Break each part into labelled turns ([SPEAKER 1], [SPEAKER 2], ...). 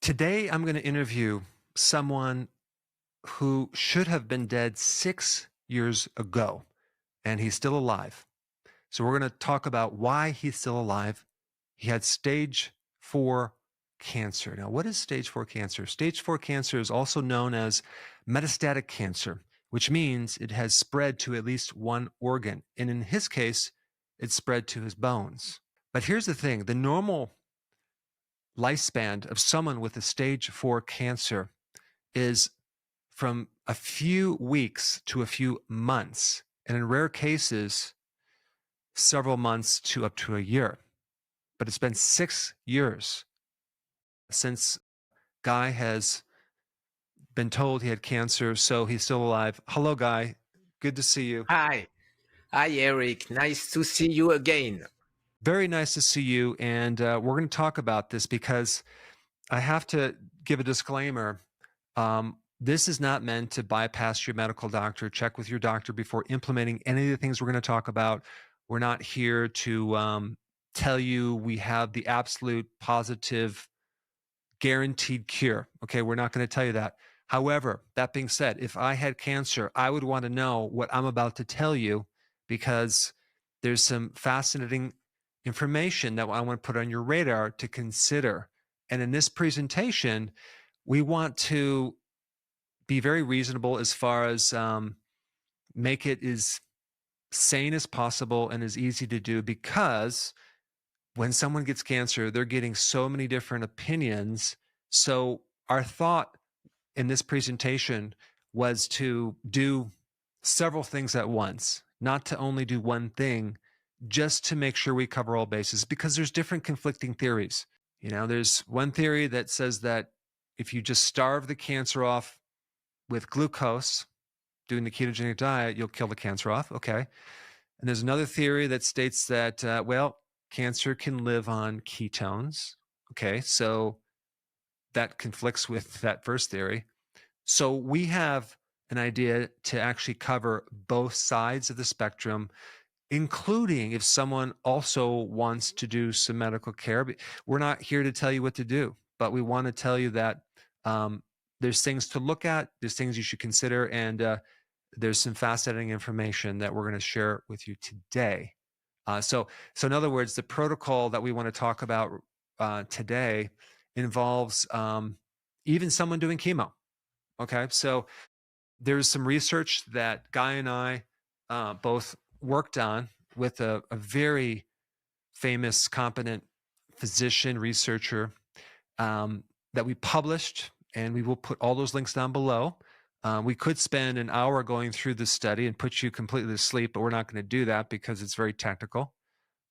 [SPEAKER 1] Today, I'm going to interview someone who should have been dead 6 years ago, and he's still alive. So we're going to talk about why he's still alive. He had stage 4 cancer. Now, what is stage 4 cancer? Stage 4 cancer is also known as metastatic cancer, which means it has spread to at least one organ. And in his case, it spread to his bones. But here's the thing, the normal lifespan of someone with a stage 4 cancer is from a few weeks to a few months, and in rare cases, several months to up to a year. But it's been 6 years since Guy has been told he had cancer, so he's still alive. Hello, Guy. Good to see you.
[SPEAKER 2] Hi, Eric. Nice to see you again.
[SPEAKER 1] Very nice to see you, and we're going to talk about this because I have to give a disclaimer. This is not meant to bypass your medical doctor. Check with your doctor before implementing any of the things we're going to talk about. We're not here to tell you we have the absolute positive guaranteed cure. Okay, we're not going to tell you that. However, that being said, if I had cancer, I would want to know what I'm about to tell you because there's some fascinating information that I want to put on your radar to consider. And in this presentation, we want to be very reasonable as far as make it as sane as possible and as easy to do, because when someone gets cancer, they're getting so many different opinions. So our thought in this presentation was to do several things at once, not to only do one thing, just to make sure we cover all bases, because there's different conflicting theories. You know, there's one theory that says that if you just starve the cancer off with glucose, doing the ketogenic diet, you'll kill the cancer off. Okay. And there's another theory that states that, cancer can live on ketones. Okay. So that conflicts with that first theory. So we have an idea to actually cover both sides of the spectrum, including if someone also wants to do some medical care. We're not here to tell you what to do, but we want to tell you that there's things to look at, there's things you should consider, and there's some fascinating information that we're going to share with you today. So in other words, the protocol that we want to talk about today involves even someone doing chemo. Okay, so there's some research that Guy and I both worked on with a very famous, competent physician researcher that we published, and we will put all those links down below. We could spend an hour going through this study and put you completely to sleep, but we're not going to do that because it's very technical.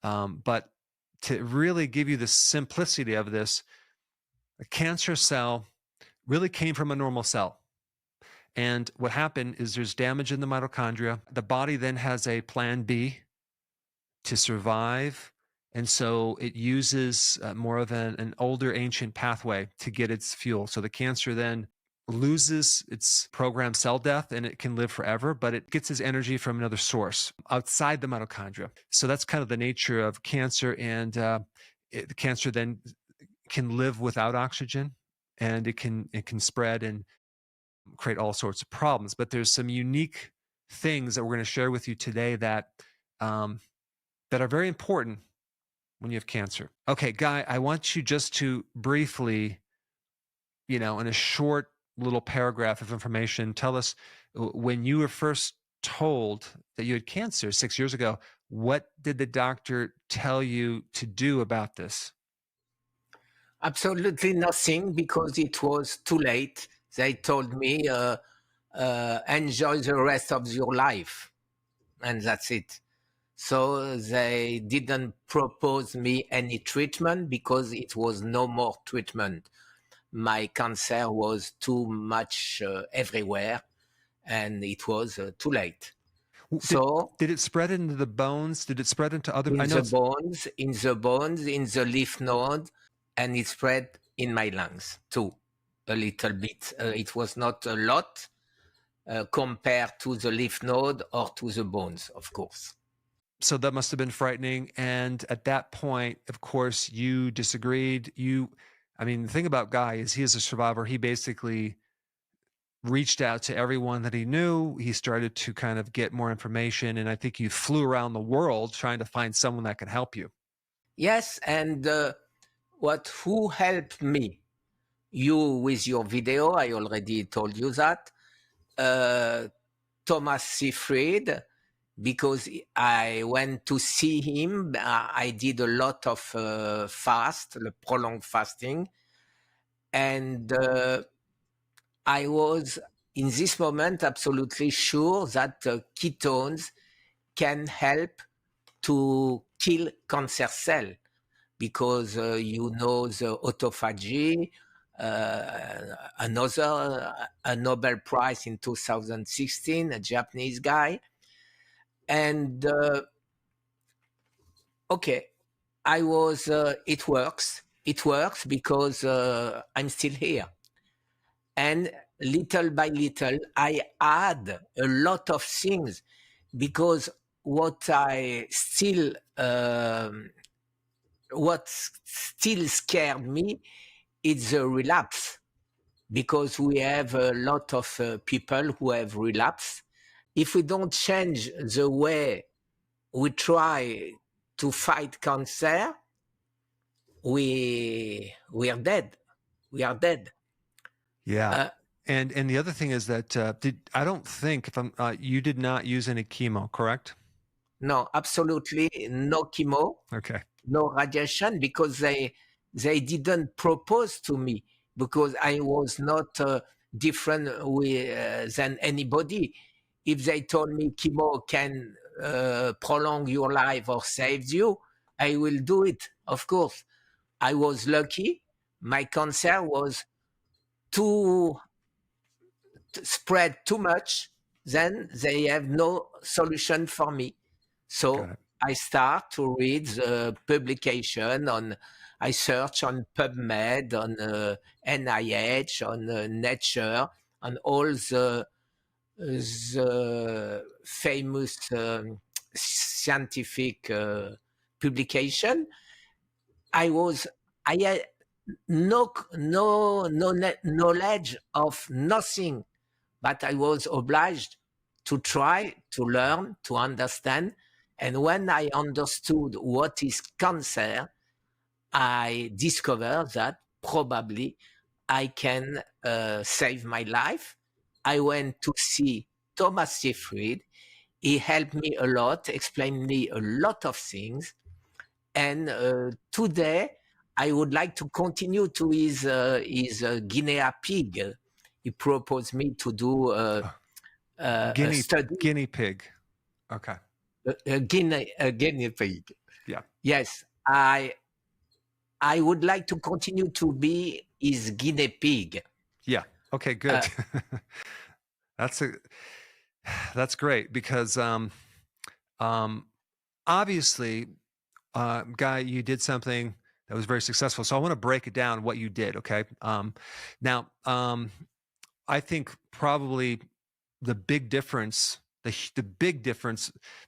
[SPEAKER 1] But to really give you the simplicity of this, a cancer cell really came from a normal cell. And what happened is there's damage in the mitochondria. The body then has a plan B to survive. And so it uses more of an older ancient pathway to get its fuel. So the cancer then loses its programmed cell death and it can live forever, but it gets its energy from another source outside the mitochondria. So that's kind of the nature of cancer. And the cancer then can live without oxygen, and it can spread and create all sorts of problems. But there's some unique things that we're going to share with you today that that are very important when you have cancer. Okay, Guy, I want you just to briefly, in a short little paragraph of information, tell us when you were first told that you had cancer 6 years ago, what did the doctor tell you to do about this?
[SPEAKER 2] Absolutely nothing, because it was too late. They told me, enjoy the rest of your life. And that's it. So they didn't propose me any treatment because it was no more treatment. My cancer was too much everywhere, and it was too late.
[SPEAKER 1] Did it spread into the bones? Did it spread into other?
[SPEAKER 2] In the bones, in the lymph node, and it spread in my lungs too, a little bit. It was not a lot compared to the lymph node or to the bones, of course.
[SPEAKER 1] So that must have been frightening. And at that point, of course, you disagreed. You I mean, the thing about Guy is he is a survivor. He basically reached out to everyone that he knew. He started to kind of get more information. And I think you flew around the world trying to find someone that could help you.
[SPEAKER 2] Yes, and who helped me? You with your video, I already told you that. Thomas Seyfried, because I went to see him. I did a lot of prolonged fasting. And I was, in this moment, absolutely sure that ketones can help to kill cancer cell, because the autophagy, a Nobel Prize in 2016, a Japanese guy. And okay, it works. It works because I'm still here. And little by little, I add a lot of things, because what still scared me is the relapse, because we have a lot of people who have relapse. If we don't change the way we try to fight cancer, we are dead. We are dead.
[SPEAKER 1] Yeah. And the other thing is that I don't think you did not use any chemo, correct?
[SPEAKER 2] No, absolutely no chemo.
[SPEAKER 1] Okay.
[SPEAKER 2] No radiation, because they didn't propose to me, because I was not different than anybody. If they told me chemo can prolong your life or save you, I will do it, of course. I was lucky. My cancer was spread too much, then they have no solution for me. So I start to read the publication I search on PubMed, on NIH, on Nature, on all the famous scientific publication. I had no knowledge of nothing, but I was obliged to try to learn, to understand. And when I understood what is cancer, I discovered that probably I can save my life. I went to see Thomas Seyfried. He helped me a lot, explained me a lot of things. And today, I would like to continue to his guinea pig. He proposed me to do a study.
[SPEAKER 1] Guinea pig. Okay.
[SPEAKER 2] A guinea pig.
[SPEAKER 1] Yeah.
[SPEAKER 2] Yes, I would like to continue to be his guinea pig.
[SPEAKER 1] Yeah. Okay, good. That's great, because obviously, Guy, you did something that was very successful. So I want to break it down what you did. Okay. Now, I think probably the big difference, the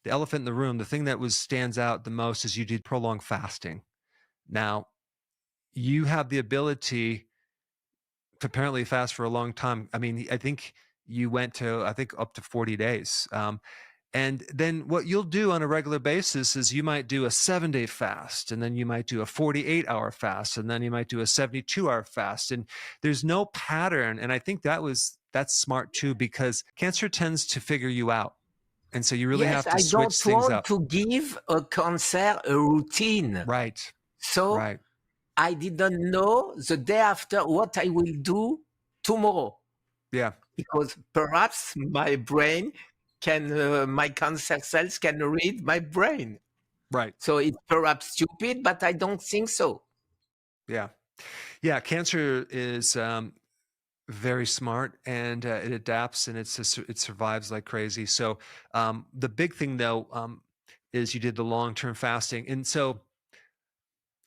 [SPEAKER 1] elephant in the room, the thing that stands out the most is you did prolonged fasting. Now, you have the ability to apparently fast for a long time. I mean, I think you went to, up to 40 days. And then what you'll do on a regular basis is you might do a 7-day fast, and then you might do a 48-hour fast, and then you might do a 72-hour fast. And there's no pattern. And I think that's smart too, because cancer tends to figure you out. And so you really have to switch things up.
[SPEAKER 2] I don't want to give a cancer a routine.
[SPEAKER 1] Right.
[SPEAKER 2] So I didn't know the day after what I will do tomorrow.
[SPEAKER 1] Yeah.
[SPEAKER 2] Because perhaps my brain my cancer cells can read my brain.
[SPEAKER 1] Right.
[SPEAKER 2] So it's perhaps stupid, but I don't think so.
[SPEAKER 1] Yeah. Yeah. Cancer is very smart, and it adapts, and it survives like crazy. So the big thing though is you did the long-term fasting. And so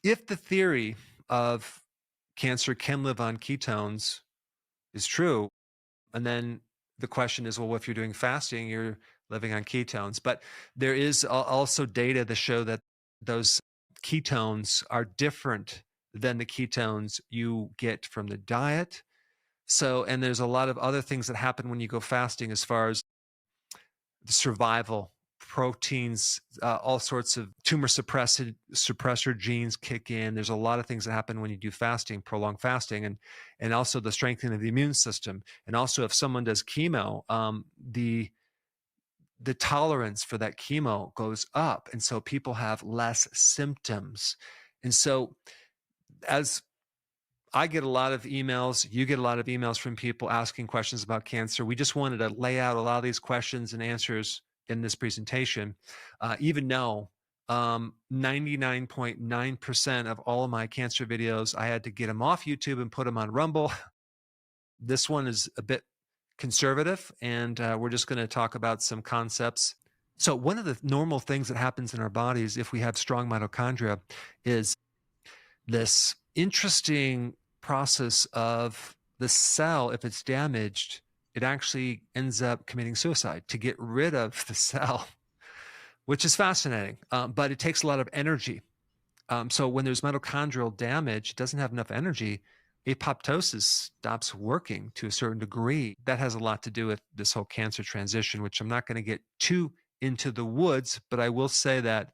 [SPEAKER 1] if the theory of cancer can live on ketones is true, and then the question is, well, if you're doing fasting, you're living on ketones. But there is also data that show that those ketones are different than the ketones you get from the diet. So, and there's a lot of other things that happen when you go fasting as far as the survival, proteins, all sorts of tumor suppressor genes kick in. There's a lot of things that happen when you do fasting, prolonged fasting, and also the strengthening of the immune system. And also if someone does chemo, the tolerance for that chemo goes up. And so people have less symptoms. And so as I get a lot of emails, you get a lot of emails from people asking questions about cancer. We just wanted to lay out a lot of these questions and answers in this presentation, even though 99.9% of all of my cancer videos, I had to get them off YouTube and put them on Rumble. This one is a bit conservative, and we're just going to talk about some concepts. So one of the normal things that happens in our bodies if we have strong mitochondria is this interesting process of the cell, if it's damaged, it actually ends up committing suicide to get rid of the cell, which is fascinating, but it takes a lot of energy. So when there's mitochondrial damage, it doesn't have enough energy, apoptosis stops working to a certain degree. That has a lot to do with this whole cancer transition, which I'm not going to get too into the woods, but I will say that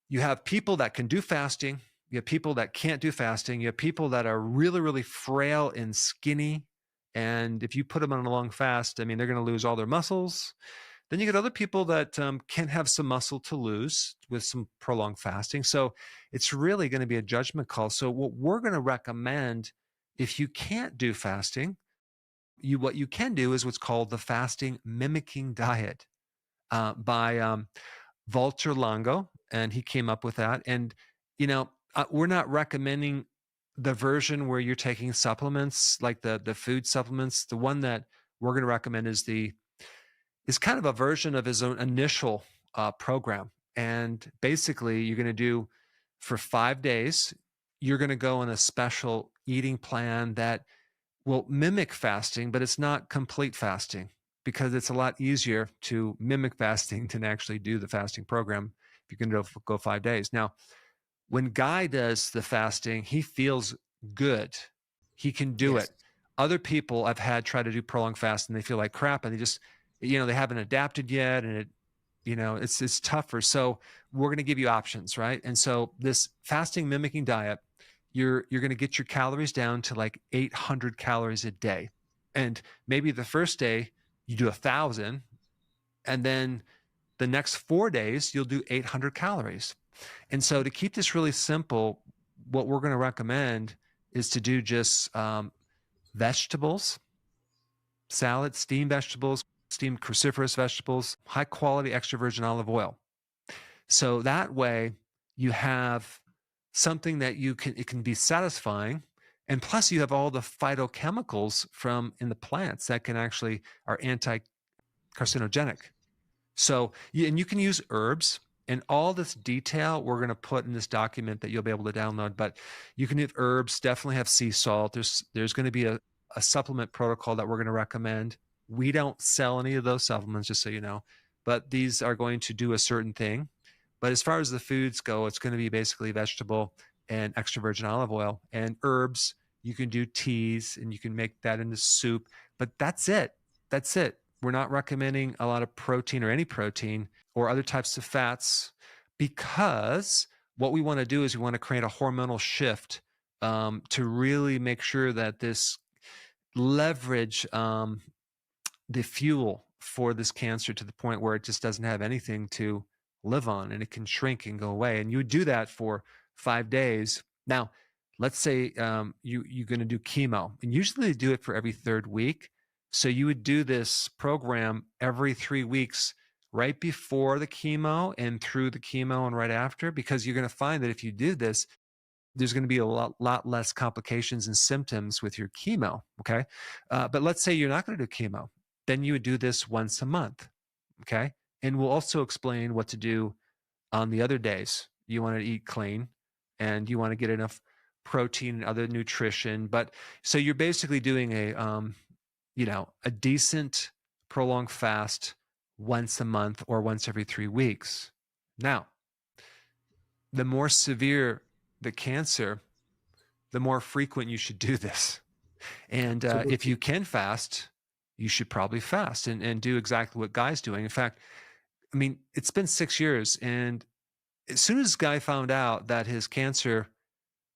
[SPEAKER 1] you have people that can do fasting. You have people that can't do fasting. You have people that are really, really frail and skinny. And if you put them on a long fast, I mean, they're going to lose all their muscles. Then you get other people that can have some muscle to lose with some prolonged fasting. So it's really going to be a judgment call. So what we're going to recommend, if you can't do fasting, what you can do is what's called the fasting mimicking diet by Walter Longo, and he came up with that. And, we're not recommending the version where you're taking supplements, like the food supplements. The one that we're going to recommend is kind of a version of his own initial program. And basically, you're going to do for 5 days, you're going to go on a special eating plan that will mimic fasting, but it's not complete fasting because it's a lot easier to mimic fasting than actually do the fasting program if you can go 5 days. Now, when Guy does the fasting, he feels good. He can do it. Other people I've had try to do prolonged fast and they feel like crap and they just, they haven't adapted yet and it's tougher. So we're going to give you options, right? And so this fasting mimicking diet, you're going to get your calories down to like 800 calories a day. And maybe the first day you do 1,000 and then the next 4 days you'll do 800 calories. And so to keep this really simple, what we're going to recommend is to do just vegetables, salad, steamed vegetables, steamed cruciferous vegetables, high quality extra virgin olive oil. So that way you have something that it can be satisfying. And plus you have all the phytochemicals in the plants that are anti-carcinogenic. So, and you can use herbs. And all this detail we're going to put in this document that you'll be able to download. But you can have herbs, definitely have sea salt. There's going to be a supplement protocol that we're going to recommend. We don't sell any of those supplements, just so you know. But these are going to do a certain thing. But as far as the foods go, it's going to be basically vegetable and extra virgin olive oil. And herbs, you can do teas and you can make that into soup. But that's it. That's it. We're not recommending a lot of protein or any protein or other types of fats because what we want to do is we want to create a hormonal shift to really make sure that this leverage the fuel for this cancer to the point where it just doesn't have anything to live on and it can shrink and go away. And you would do that for 5 days. Now, let's say you're going to do chemo, and usually they do it for every 3rd week. So you would do this program every 3 weeks, right before the chemo and through the chemo and right after, because you're going to find that if you do this, there's going to be a lot less complications and symptoms with your chemo, okay? But let's say you're not going to do chemo. Then you would do this once a month, okay? And we'll also explain what to do on the other days. You want to eat clean and you want to get enough protein and other nutrition. But so you're basically doing a decent prolonged fast once a month or once every 3 weeks. Now, the more severe the cancer, the more frequent you should do this. And
[SPEAKER 2] Absolutely.
[SPEAKER 1] if you can fast, you should probably fast and do exactly what Guy's doing. In fact, I mean, it's been 6 years, and as soon as Guy found out that his cancer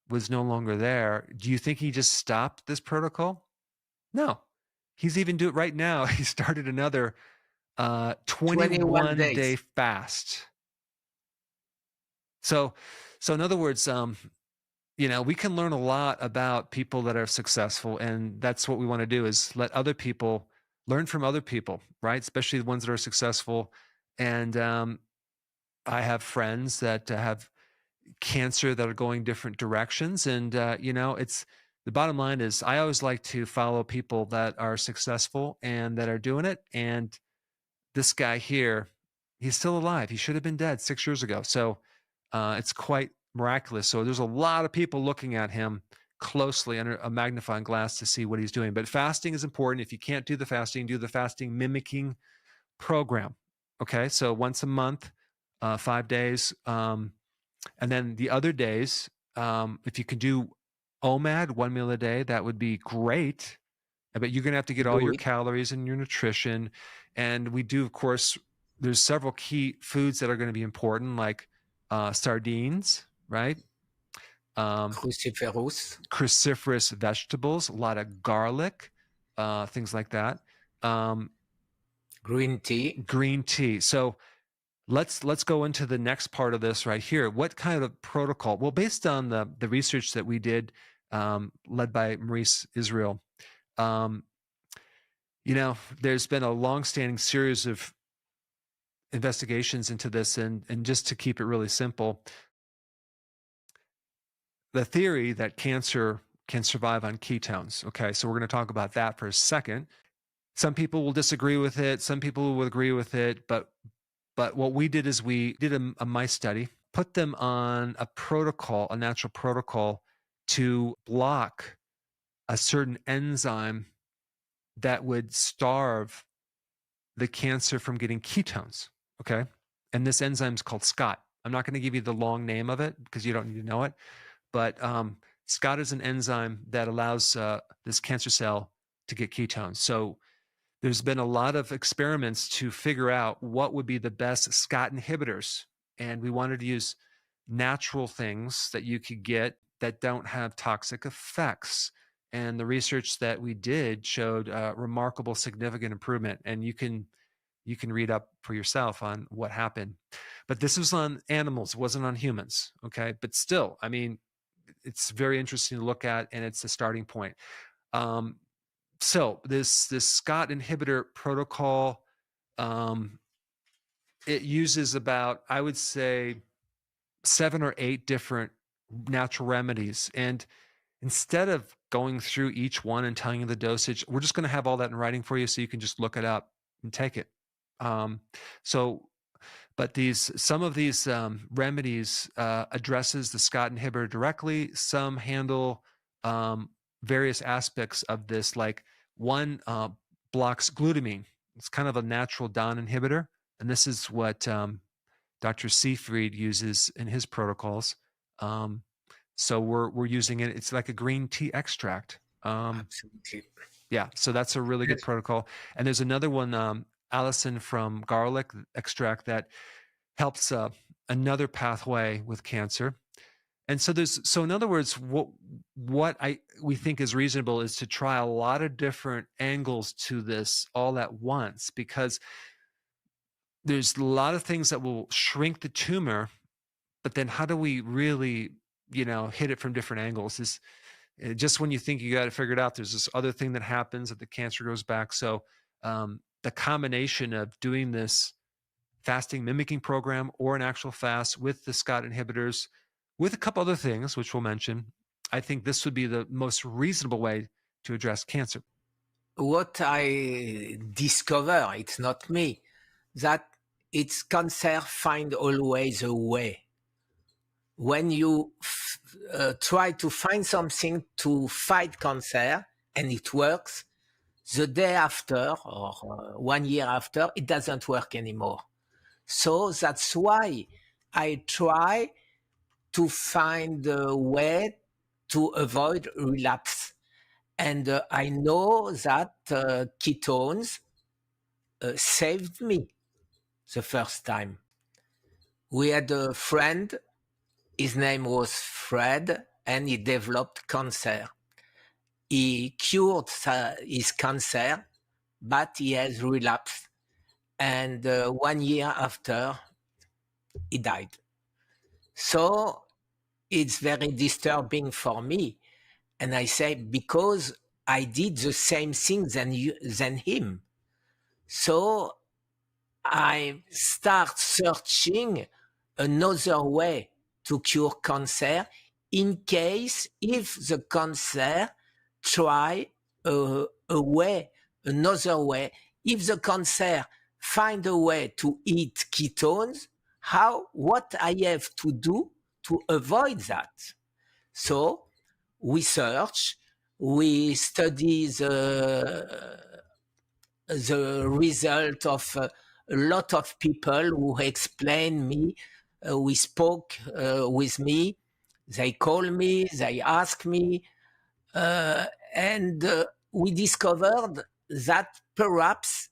[SPEAKER 1] was no longer there, do you think he just stopped this protocol? No. He's even doing it right now. He started another 21 day fast. So in other words, we can learn a lot about people that are successful, and that's what we want to do, is let other people learn from other people, right? Especially the ones that are successful. And I have friends that have cancer that are going different directions. And, it's the bottom line is I always like to follow people that are successful and that are doing it. And this guy here, he's still alive. He should have been dead 6 years ago. So it's quite miraculous. So there's a lot of people looking at him closely under a magnifying glass to see what he's doing. But fasting is important. If you can't do the fasting mimicking program. Okay, so once a month, 5 days. And then the other days, if you can do OMAD, 1 meal a day, that would be great. But you're going to have to get all your calories and your nutrition. And we do, of course, there's several key foods that are going to be important, like sardines, right? Cruciferous vegetables, a lot of garlic, things like that.
[SPEAKER 2] Green tea.
[SPEAKER 1] So let's go into the next part of this right here. What kind of protocol? Well, based on the research that we did, led by Maurice Israel, there's been a long-standing series of investigations into this, and just to keep it really simple, the theory that cancer can survive on ketones. Okay, so we're going to talk about that for a second. Some people will disagree with it. Some people will agree with it. But what we did is we did a mice study, put them on a protocol, a natural protocol, to block a certain enzyme that would starve the cancer from getting ketones. Okay, and this enzyme is called SCOT. I'm not going to give you the long name of it because you don't need to know it. But SCOT is an enzyme that allows this cancer cell to get ketones. So there's been a lot of experiments to figure out what would be the best SCOT inhibitors. And we wanted to use natural things that you could get that don't have toxic effects. And the research that we did showed remarkable, significant improvement. And you can read up for yourself on what happened. But this was on animals, it wasn't on humans. Okay, but still, I mean, it's very interesting to look at, and it's a starting point. So this SCOT inhibitor protocol, it uses about, I would say, 7 or 8 different natural remedies. And instead of going through each one and telling you the dosage, we're just going to have all that in writing for you so you can just look it up and take it. But some of these remedies addresses the SCOT inhibitor directly. Some handle various aspects of this, like one blocks glutamine. It's kind of a natural DON inhibitor, and this is what Dr. Seafried uses in his protocols. So we're using it. It's like a green tea extract.
[SPEAKER 2] Absolutely.
[SPEAKER 1] Yeah, so that's a really good protocol. And there's another one, allicin from garlic extract, that helps another pathway with cancer. And so in other words, what we think is reasonable is to try a lot of different angles to this all at once, because there's a lot of things that will shrink the tumor, but then how do we really, hit it from different angles? Is just when you think you got it figured out, there's this other thing that happens that the cancer goes back. So the combination of doing this fasting mimicking program or an actual fast with the SCOT inhibitors, with a couple other things, which we'll mention, I think this would be the most reasonable way to address cancer.
[SPEAKER 2] What I discover, it's not me, that it's cancer find always a way. When you try to find something to fight cancer and it works, the day after or 1 year after, it doesn't work anymore. So that's why I try to find a way to avoid relapse. And I know that ketones saved me the first time. We had a friend, his name was Fred, and he developed cancer. He cured his cancer, but he has relapsed. And 1 year after, he died. So it's very disturbing for me. And I say, because I did the same thing than him. So I start searching another way to cure cancer in case if the cancer try another way, if the cancer find a way to eat ketones, what I have to do to avoid that. So we search, we study the result of a lot of people who explain me, we spoke with me, they call me, they ask me, and we discovered that perhaps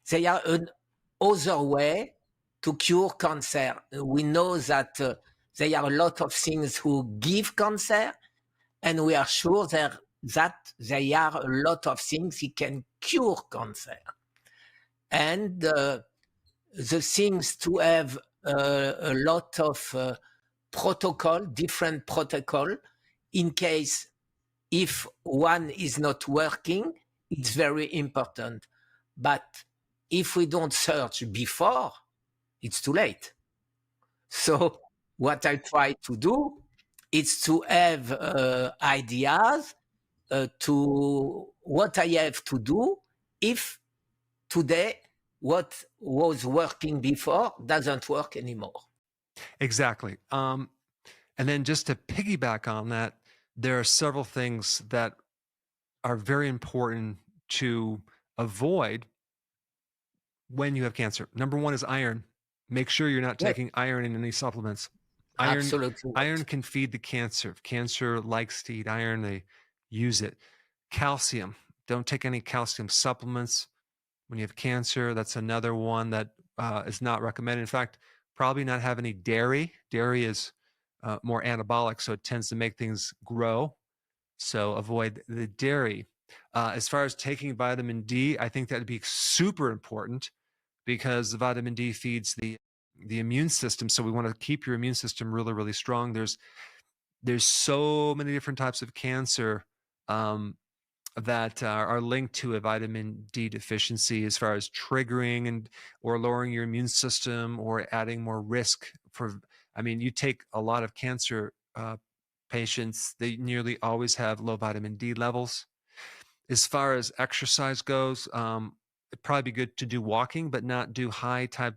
[SPEAKER 2] there are another way to cure cancer. We know that there are a lot of things who give cancer, and we are sure that there are a lot of things that can cure cancer. And the things to have a lot of different protocol, in case if one is not working, it's very important. But if we don't search before, it's too late. So what I try to do is to have ideas to what I have to do if today what was working before doesn't work anymore.
[SPEAKER 1] Exactly. And then just to piggyback on that, there are several things that are very important to avoid when you have cancer. Number one is iron. Make sure you're not taking iron in any supplements.
[SPEAKER 2] Absolutely.
[SPEAKER 1] Iron can feed the cancer. If cancer likes to eat iron, they use it. Calcium. Don't take any calcium supplements when you have cancer. That's another one that is not recommended. In fact, probably not have any dairy. Dairy is more anabolic, so it tends to make things grow. So avoid the dairy. As far as taking vitamin D, I think that would be super important because the vitamin D feeds the immune system. So we want to keep your immune system really, really strong. There's so many different types of cancer that are linked to a vitamin D deficiency as far as triggering and or lowering your immune system or adding more risk for. I mean, you take a lot of cancer patients, they nearly always have low vitamin D levels. As far as exercise goes, it'd probably be good to do walking, but not do high type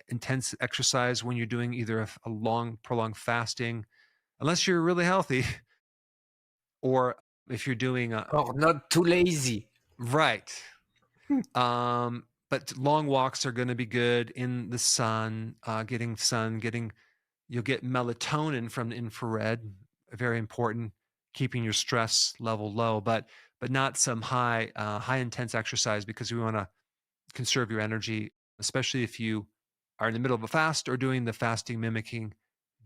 [SPEAKER 1] intense exercise when you're doing either a long, prolonged fasting, unless you're really healthy, or if you're doing
[SPEAKER 2] or not too lazy.
[SPEAKER 1] Right. But long walks are going to be good in the sun, you'll get melatonin from the infrared, very important, keeping your stress level low, but not some high intense exercise, because we want to conserve your energy, especially if you are in the middle of a fast or doing the fasting mimicking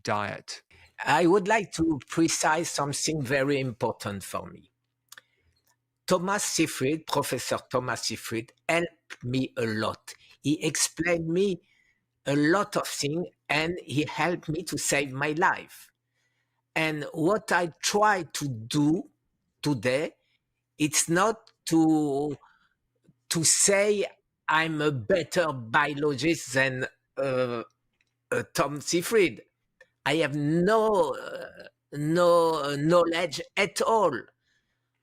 [SPEAKER 1] diet.
[SPEAKER 2] I would like to precise something very important for me. Professor Thomas Seyfried helped me a lot. He explained me a lot of things, and he helped me to save my life. And what I try to do today, it's not to say I'm a better biologist than Tom Seyfried. I have no knowledge at all.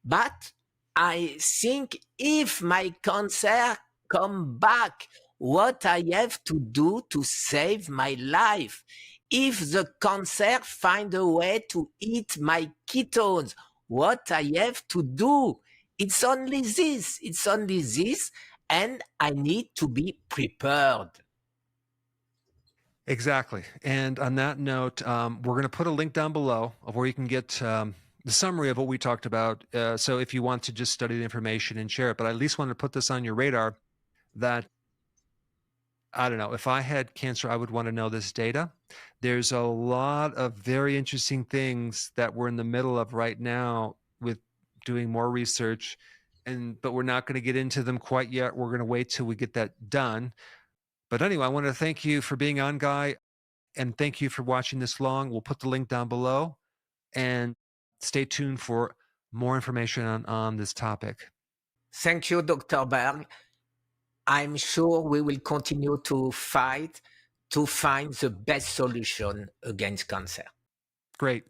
[SPEAKER 2] But I think if my cancer come back, what I have to do to save my life? If the cancer find a way to eat my ketones, what I have to do? It's only this, and I need to be prepared.
[SPEAKER 1] Exactly. And on that note, we're going to put a link down below of where you can get the summary of what we talked about. So if you want to just study the information and share it, but I at least want to put this on your radar that, I don't know, if I had cancer, I would want to know this data. There's a lot of very interesting things that we're in the middle of right now with doing more research, but we're not going to get into them quite yet. We're going to wait till we get that done. But anyway, I want to thank you for being on, Guy, and thank you for watching this long. We'll put the link down below, and stay tuned for more information on this topic.
[SPEAKER 2] Thank you, Dr. Berg. I'm sure we will continue to fight to find the best solution against cancer.
[SPEAKER 1] Great.